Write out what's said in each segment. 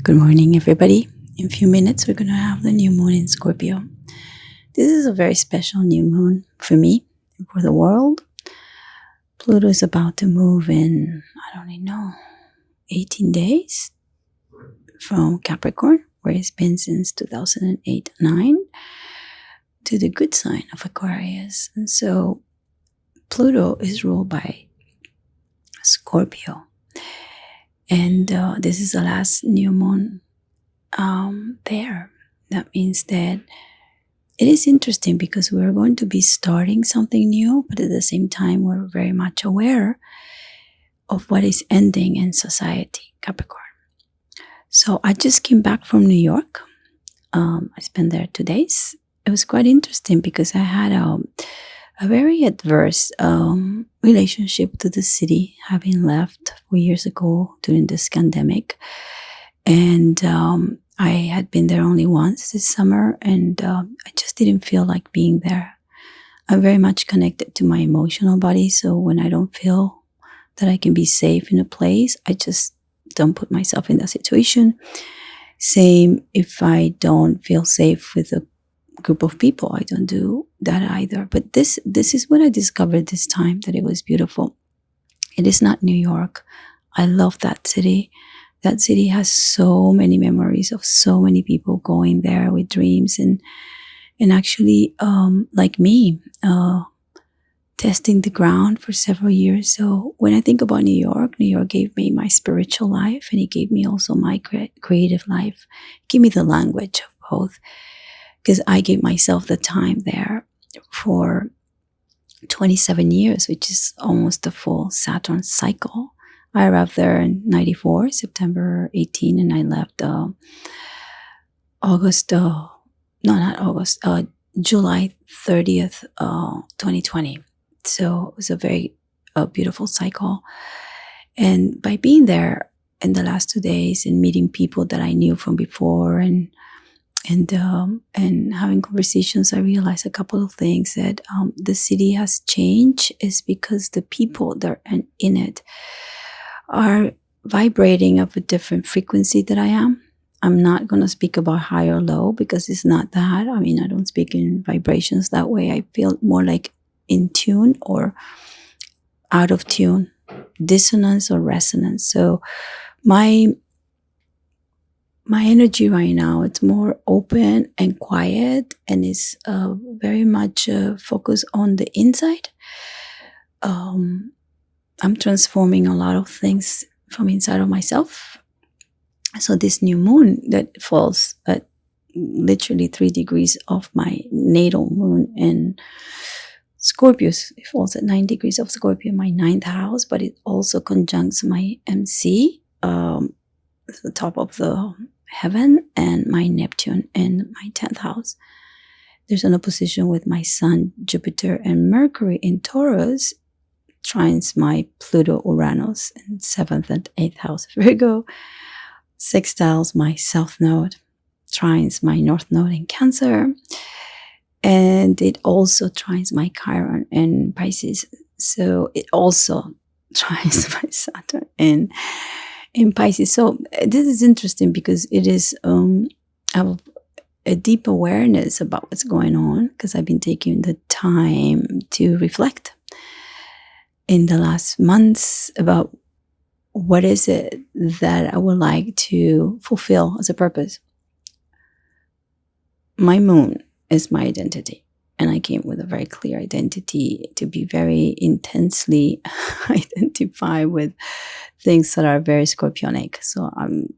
Good morning, everybody. In a few minutes, we're going to have the new moon in Scorpio. This is a very special new moon for me and for the world. Pluto is about to move in, 18 days from Capricorn, where it's been since 2008-9, to the good sign of Aquarius. And so Pluto is ruled by Scorpio. And this is the last new moon there. That means that it is interesting because we're going to be starting something new, but at the same time, we're very much aware of what is ending in society, Capricorn. So I just came back from New York. I spent there 2 days. It was quite interesting because I had a very adverse relationship to the city, having left 4 years ago during this pandemic. And I had been there only once this summer, and I just didn't feel like being there. I'm very much connected to my emotional body, so when I don't feel that I can be safe in a place, I just don't put myself in that situation. Same if I don't feel safe with a group of people, I don't do that either. But this is what I discovered this time, that it was beautiful. It is not New York. I love that city. That city has so many memories of so many people going there with dreams and actually, like me, testing the ground for several years. So when I think about New York gave me my spiritual life, and it gave me also my creative life. It gave me the language of both, because I gave myself the time there for 27 years, which is almost a full Saturn cycle. I arrived there in 94, September 18, and I left July 30th, 2020. So it was a very beautiful cycle. And by being there in the last 2 days and meeting people that I knew from before and having conversations, I realized a couple of things, that the city has changed is because the people that are in it are vibrating of a different frequency that I am. I'm not going to speak about high or low because it's not that. I mean, I don't speak in vibrations that way. I feel more like in tune or out of tune, dissonance or resonance. So my energy right now, it's more open and quiet, and it's very much focused on the inside. I'm transforming a lot of things from inside of myself. So this new moon that falls at literally 3 degrees of my natal moon in Scorpio, it falls at 9 degrees of Scorpio in my 9th house, but it also conjuncts my MC, the top of the heaven, and my Neptune in my 10th house. There's an opposition with my Sun, Jupiter, and Mercury in Taurus, trines my Pluto, Uranus in 7th and 8th house Virgo, sextiles my South Node, trines my North Node in Cancer, and it also trines my Chiron in Pisces. So it also trines my Saturn in Pisces. So this is interesting because it is I have a deep awareness about what's going on, because I've been taking the time to reflect in the last months about what is it that I would like to fulfill as a purpose. My moon is my identity, and I came with a very clear identity to be very intensely identified with things that are very scorpionic. So I'm,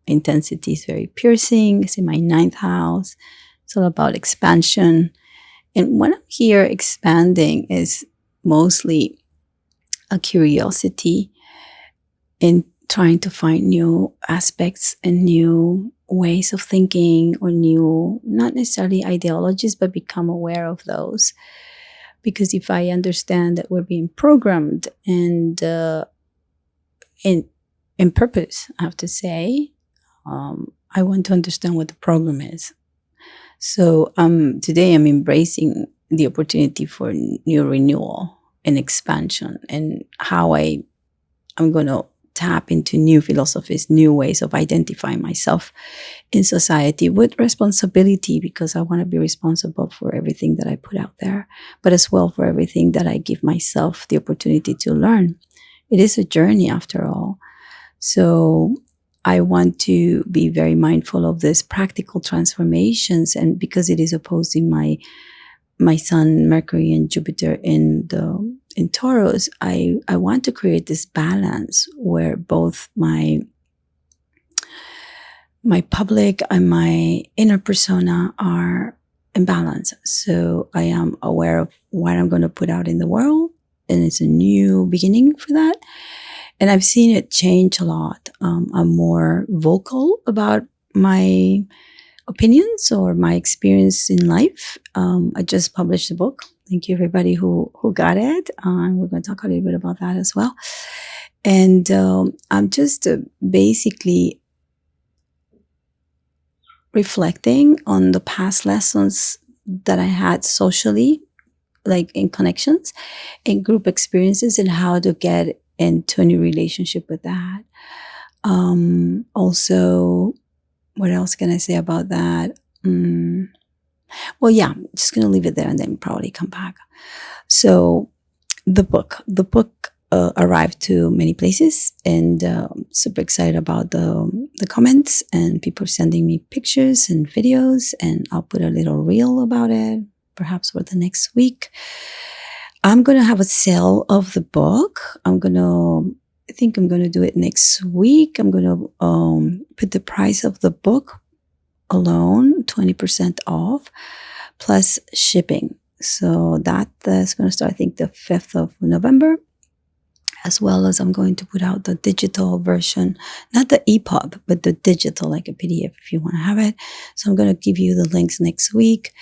intensity is very piercing. It's in my 9th house. It's all about expansion. And when I'm here expanding is mostly a curiosity in trying to find new aspects and new ways of thinking, or new, not necessarily ideologies, but become aware of those. Because if I understand that we're being programmed and in purpose, I have to say, I want to understand what the program is. So today I'm embracing the opportunity for new renewal and expansion, and how I'm going to tap into new philosophies, new ways of identifying myself in society with responsibility, because I want to be responsible for everything that I put out there, but as well for everything that I give myself the opportunity to learn. It is a journey after all. So I want to be very mindful of this practical transformations, and because it is opposing my Sun, Mercury, and Jupiter in Taurus, I want to create this balance where both my public and my inner persona are in balance. So I am aware of what I'm going to put out in the world, and it's a new beginning for that. And I've seen it change a lot. I'm more vocal about my opinions or my experience in life. I just published a book. Thank you, everybody who got it. We're going to talk a little bit about that as well. And I'm just basically reflecting on the past lessons that I had socially, like in connections, in group experiences, and how to get into a new relationship with that. Also, what else can I say about that? Well, yeah, I'm just going to leave it there and then probably come back. So the book arrived to many places, and super excited about the comments and people sending me pictures and videos, and I'll put a little reel about it perhaps for the next week. I'm going to have a sale of the book. I think I'm going to do it next week. I'm going to put the price of the book alone, 20% off, plus shipping. So that's going to start, I think, the 5th of November, as well as I'm going to put out the digital version, not the EPUB, but the digital, like a PDF if you want to have it. So I'm going to give you the links next week.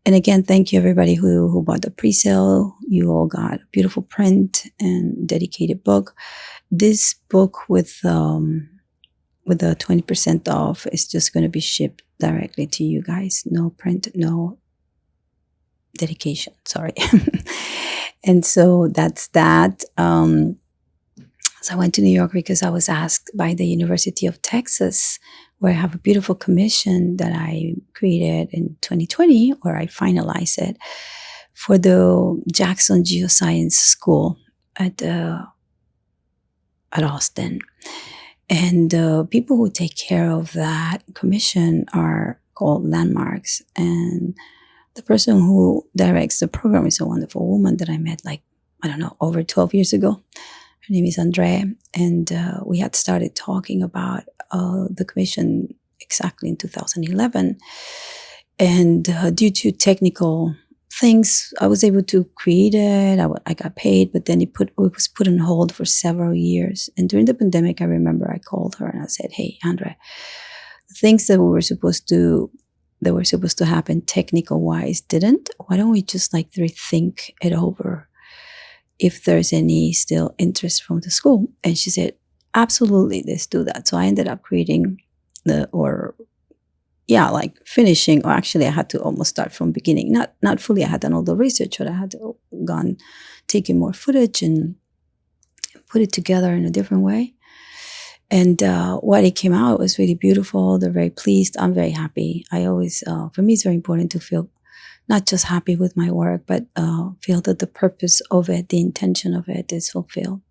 And again, thank you everybody who bought the pre-sale. You all got a beautiful print and dedicated book. This book with the 20% off is just going to be shipped directly to you guys. No print, no dedication. Sorry. And so that's that. So I went to New York because I was asked by the University of Texas, where I have a beautiful commission that I created in 2020, where I finalized it for the Jackson Geoscience School at Austin. And people who take care of that commission are called landmarks. And the person who directs the program is a wonderful woman that I met, over 12 years ago. Her name is Andrea. And we had started talking about the commission exactly in 2011. And due to technical things, I was able to create it. I got paid, but then it was put on hold for several years. And during the pandemic, I remember I called her and I said, "Hey, Andrea, the things that were supposed to happen technical wise didn't. Why don't we just rethink it over if there's any still interest from the school?" And she said, "Absolutely, let's do that." So I ended up creating finishing, or actually I had to almost start from beginning. Not fully, I had done all the research, but I had taken more footage and put it together in a different way. And what it came out was really beautiful. They're very pleased. I'm very happy. I always, for me, it's very important to feel not just happy with my work, but feel that the purpose of it, the intention of it is fulfilled.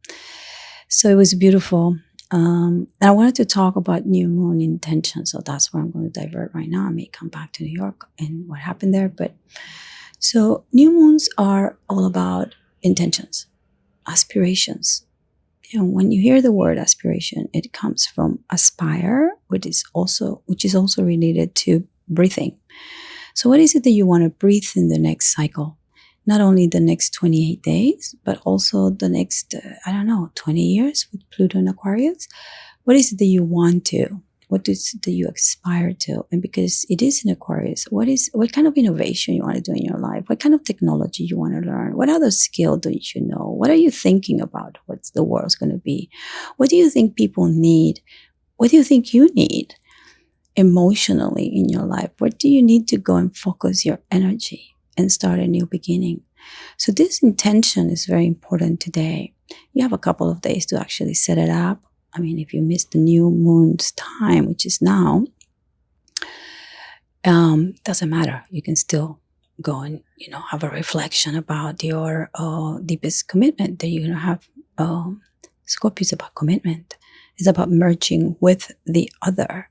So it was beautiful. And I wanted to talk about new moon intention. So that's where I'm going to divert right now. I may come back to New York and what happened there. But so new moons are all about intentions, aspirations. When you hear the word aspiration, it comes from aspire, which is also related to breathing. So what is it that you want to breathe in the next cycle? Not only the next 28 days, but also the next, 20 years with Pluto in Aquarius. What is it that you want to? What is it that you aspire to? And because it is in Aquarius, what kind of innovation you want to do in your life? What kind of technology you want to learn? What other skill do you know? What are you thinking about? What's the world's going to be? What do you think people need? What do you think you need emotionally in your life? What do you need to go and focus your energy and start a new beginning? So this intention is very important today. You have a couple of days to actually set it up. I mean, if you miss the new moon's time, which is now, doesn't matter. You can still go and, have a reflection about your deepest commitment that you're going to have. Scorpio is about commitment. It's about merging with the other.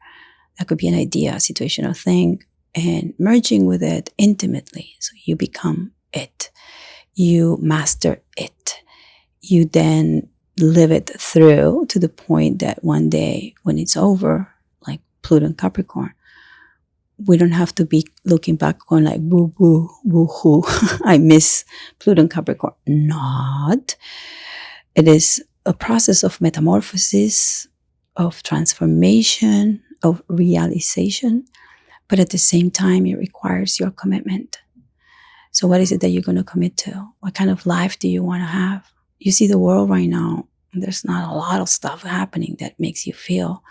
That could be an idea, a situation, or thing, and merging with it intimately. So you become it. You master it. You then live it through to the point that one day when it's over, like Pluto and Capricorn, we don't have to be looking back on like, boo, boo, boo, hoo. I miss Pluto and Capricorn. Not. It is a process of metamorphosis, of transformation, of realization. But at the same time, it requires your commitment. So what is it that you're going to commit to? What kind of life do you want to have? You see the world right now, there's not a lot of stuff happening that makes you feel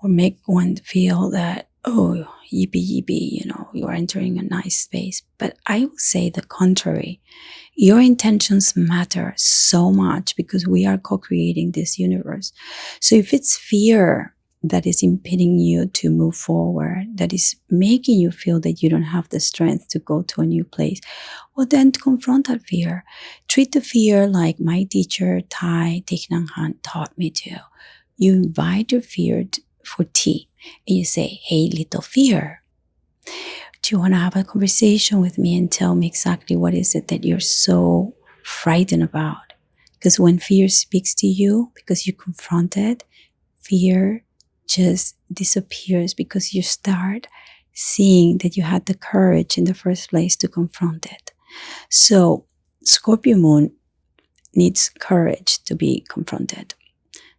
or make one feel that, oh, yippee, yippee, you are entering a nice space. But I will say the contrary. Your intentions matter so much because we are co-creating this universe. So if it's fear that is impeding you to move forward, that is making you feel that you don't have the strength to go to a new place, well, then confront that fear. Treat the fear like my teacher, Thich Nhat Hanh, taught me to. You invite your fear for tea and you say, hey, little fear, do you want to have a conversation with me and tell me exactly what is it that you're so frightened about? Because when fear speaks to you, because you confront it, fear just disappears because you start seeing that you had the courage in the first place to confront it. So Scorpio moon needs courage to be confronted.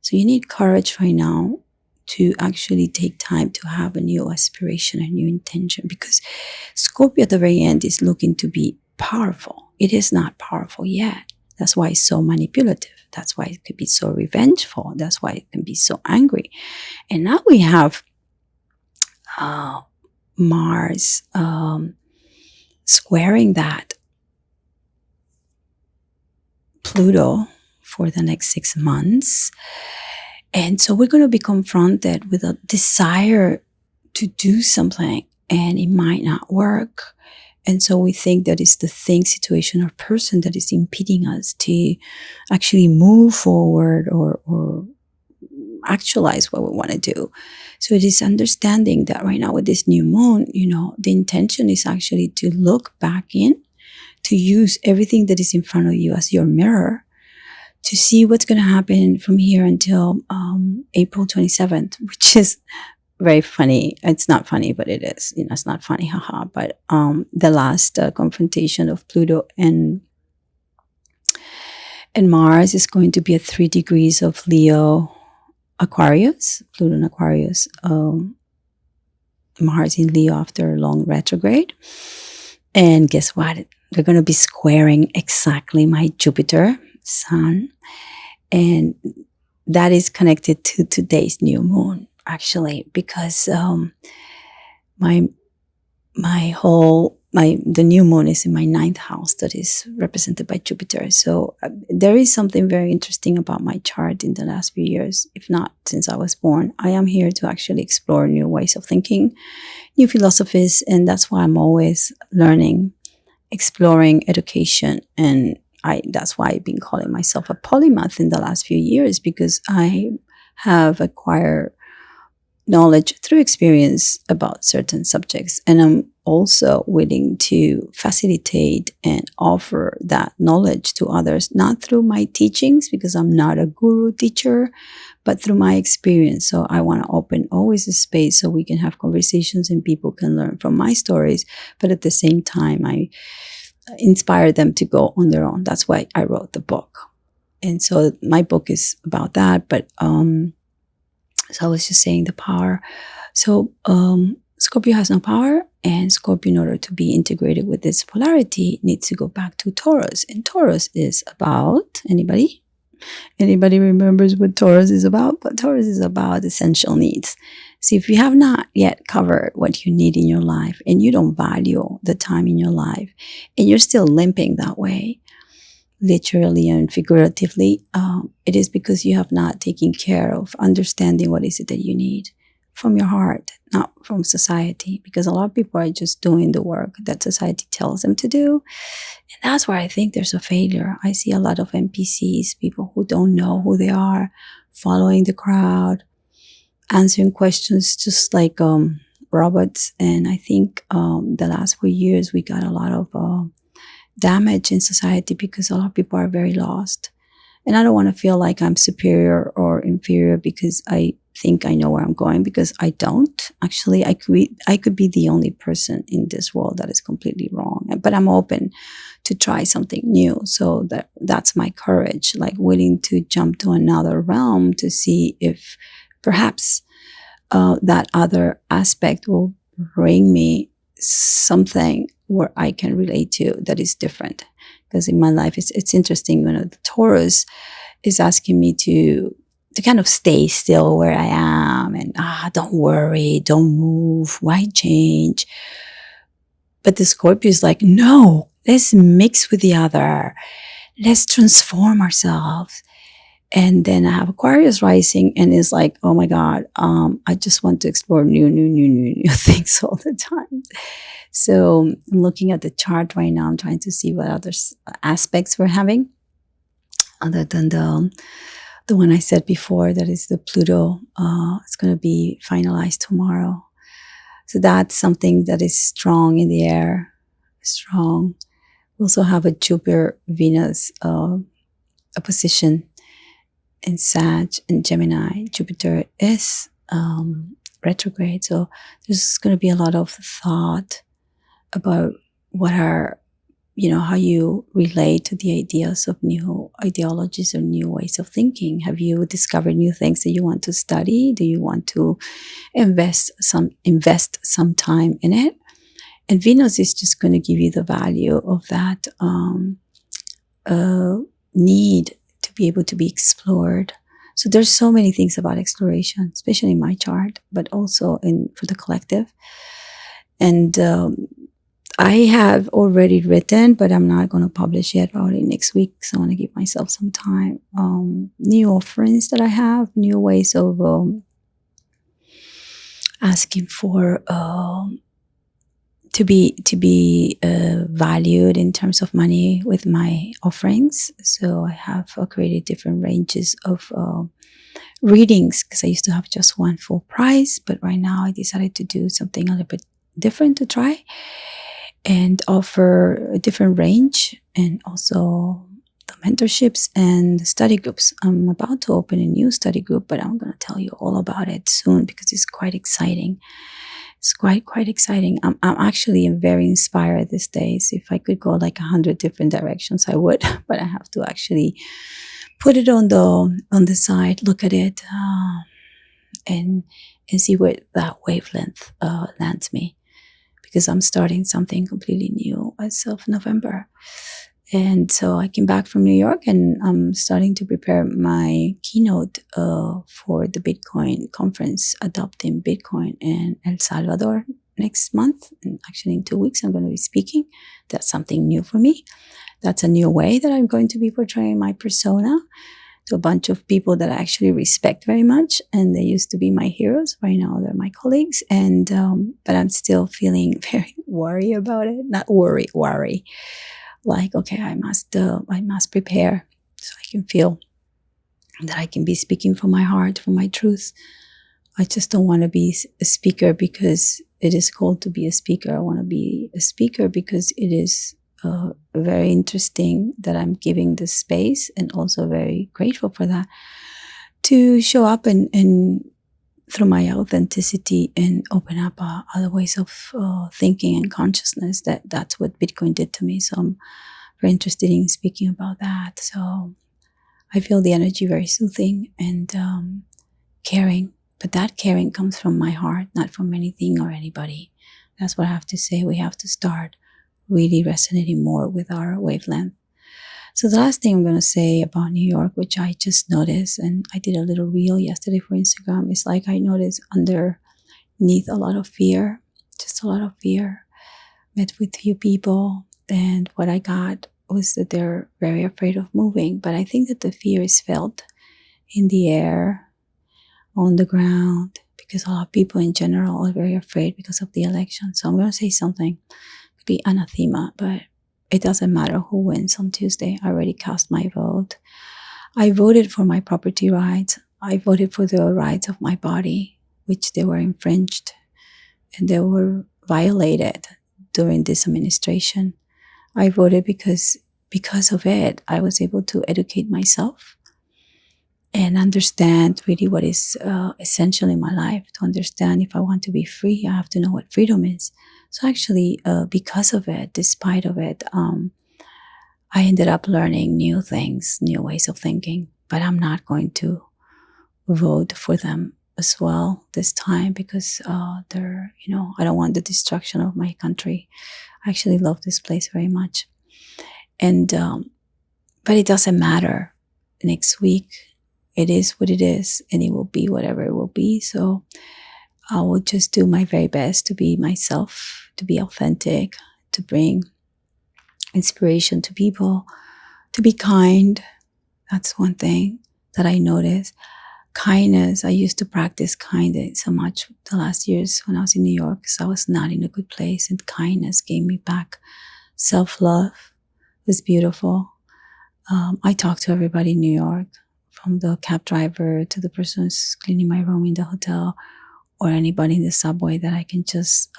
So you need courage right now to actually take time to have a new aspiration, a new intention, because Scorpio at the very end is looking to be powerful. It is not powerful yet. That's why it's so manipulative. That's why it could be so revengeful. That's why it can be so angry. And now we have Mars squaring that Pluto for the next 6 months. And so we're going to be confronted with a desire to do something and it might not work. And so we think that it's the thing, situation, or person that is impeding us to actually move forward or actualize what we want to do. So it is understanding that right now with this new moon, the intention is actually to look back in, to use everything that is in front of you as your mirror, to see what's going to happen from here until April 27th, which is very funny. It's not funny, but it is. It's not funny, haha. But the last confrontation of Pluto and Mars is going to be at 3 degrees of Leo Aquarius, Pluto and Aquarius, Mars in Leo after a long retrograde. And guess what? They're going to be squaring exactly my Jupiter, Sun. And that is connected to today's new moon, actually, because the new moon is in my 9th house that is represented by Jupiter. So there is something very interesting about my chart in the last few years, if not since I was born. I am here to actually explore new ways of thinking, new philosophies, and that's why I'm always learning, exploring education. And that's why I've been calling myself a polymath in the last few years, because I have acquired knowledge through experience about certain subjects. And I'm also willing to facilitate and offer that knowledge to others, not through my teachings, because I'm not a guru teacher, but through my experience. So I want to open always a space so we can have conversations and people can learn from my stories. But at the same time, I inspire them to go on their own. That's why I wrote the book. And so my book is about that. But so I was just saying the power. So Scorpio has no power, and Scorpio, in order to be integrated with this polarity, needs to go back to Taurus. And Taurus is about, anybody remembers what Taurus is about? But Taurus is about essential needs. See, if you have not yet covered what you need in your life, and you don't value the time in your life, and you're still limping that way, literally and figuratively, it is because you have not taken care of understanding what is it that you need from your heart, not from society, because a lot of people are just doing the work that society tells them to do. And that's where I think there's a failure. I see a lot of NPCs, people who don't know who they are, following the crowd, answering questions just like robots. And I think the last few years we got a lot of damage in society because a lot of people are very lost. And I don't want to feel like I'm superior or inferior because I think I know where I'm going, because I don't. Actually, I could be the only person in this world that is completely wrong. But I'm open to try something new. So that's my courage, like willing to jump to another realm to see if perhaps that other aspect will bring me something where I can relate to that is different. Because in my life, it's interesting, the Taurus is asking me to kind of stay still where I am and don't worry, don't move, why change? But the Scorpio is like, no, let's mix with the other, let's transform ourselves. And then I have Aquarius rising, and it's like, oh my God, I just want to explore new things all the time. So I'm looking at the chart right now. I'm trying to see what other aspects we're having, other than the one I said before, that is the Pluto. It's going to be finalized tomorrow. So that's something that is strong in the air, strong. We also have a Jupiter-Venus opposition in Sag and Gemini. Jupiter is retrograde. So there's going to be a lot of thought about what are, how you relate to the ideas of new ideologies or new ways of thinking. Have you discovered new things that you want to study? Do you want to invest some time in it? And Venus is just going to give you the value of that need to be able to be explored. So there's so many things about exploration, especially in my chart, but also for the collective. And I have already written, but I'm not going to publish yet, probably next week. So I want to give myself some time. New offerings that I have, new ways of asking for to be valued in terms of money with my offerings. So I have created different ranges of readings, because I used to have just one full price, but right now I decided to do something a little bit different to try and offer a different range, and also the mentorships and the study groups. I'm about to open a new study group, but I'm going to tell you all about it soon because it's quite exciting. It's quite exciting. I'm actually very inspired these days. If I could go like 100 different directions, I would, but I have to actually put it on the side, look at it, and see where that wavelength lands me. Because I'm starting something completely new as of November. And so I came back from New York, and I'm starting to prepare my keynote for the Bitcoin conference, Adopting Bitcoin in El Salvador next month. And actually in 2 weeks, I'm going to be speaking. That's something new for me. That's a new way that I'm going to be portraying my persona to a bunch of people that I actually respect very much, and they used to be my heroes. Right now they're my colleagues, and but I'm still feeling very worried about it. Not worry, like, okay, I must prepare so I can feel that I can be speaking from my heart, from my truth. I just don't want to be a speaker because it is called to be a speaker. I want to be a speaker because it is very interesting that I'm giving this space, and also very grateful for that, to show up and through my authenticity and open up other ways of thinking and consciousness. That's what Bitcoin did to me. So I'm very interested in speaking about that. So I feel the energy very soothing and caring, but that caring comes from my heart, not from anything or anybody. That's what I have to say. We have to start really resonating more with our wavelength. So the last thing I'm going to say about New York, which I just noticed, and I did a little reel yesterday for Instagram, is like I noticed underneath a lot of fear, just a lot of fear. Met with few people, and what I got was that they're very afraid of moving. But I think that the fear is felt in the air, on the ground, because a lot of people in general are very afraid because of the election. So I'm going to say something, could be anathema, but it doesn't matter who wins on Tuesday. I already cast my vote. I voted for my property rights. I voted for the rights of my body, which they were infringed and they were violated during this administration. I voted because of it, I was able to educate myself and understand really what is essential in my life. To understand if I want to be free, I have to know what freedom is. So actually, because of it, despite of it, I ended up learning new things, new ways of thinking. But I'm not going to vote for them as well this time because they're, I don't want the destruction of my country. I actually love this place very much. And but it doesn't matter. Next week, it is what it is, and it will be whatever it will be. So I will just do my very best to be myself, to be authentic, to bring inspiration to people, to be kind. That's one thing that I noticed. Kindness. I used to practice kindness so much the last years when I was in New York because I was not in a good place, and kindness gave me back. Self-love was beautiful. I talk to everybody in New York, from the cab driver to the person who's cleaning my room in the hotel, or anybody in the subway that I can just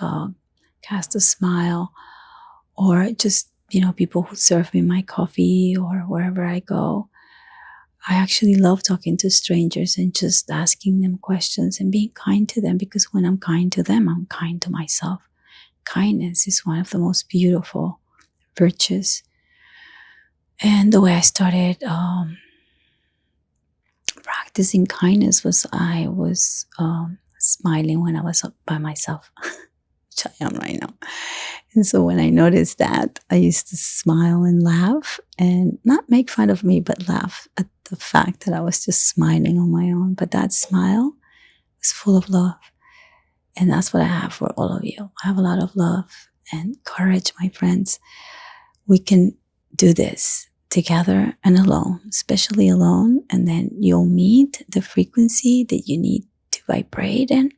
cast a smile, or just, people who serve me my coffee or wherever I go. I actually love talking to strangers and just asking them questions and being kind to them, because when I'm kind to them, I'm kind to myself. Kindness is one of the most beautiful virtues. And the way I started practicing kindness was I was smiling when I was by myself, which I am right now. And so when I noticed that, I used to smile and laugh, and not make fun of me, but laugh at the fact that I was just smiling on my own. But that smile was full of love. And that's what I have for all of you. I have a lot of love and courage, my friends. We can do this together and alone, especially alone. And then you'll meet the frequency that you need to vibrate in.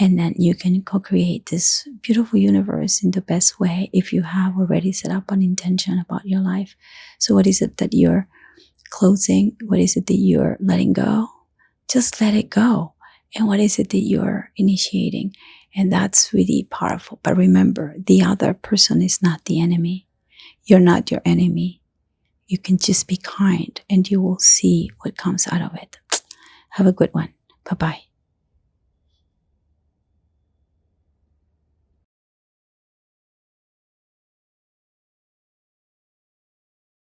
And then you can co-create this beautiful universe in the best way if you have already set up an intention about your life. So what is it that you're closing? What is it that you're letting go? Just let it go. And what is it that you're initiating? And that's really powerful. But remember, the other person is not the enemy. You're not your enemy. You can just be kind and you will see what comes out of it. Have a good one. Bye-bye.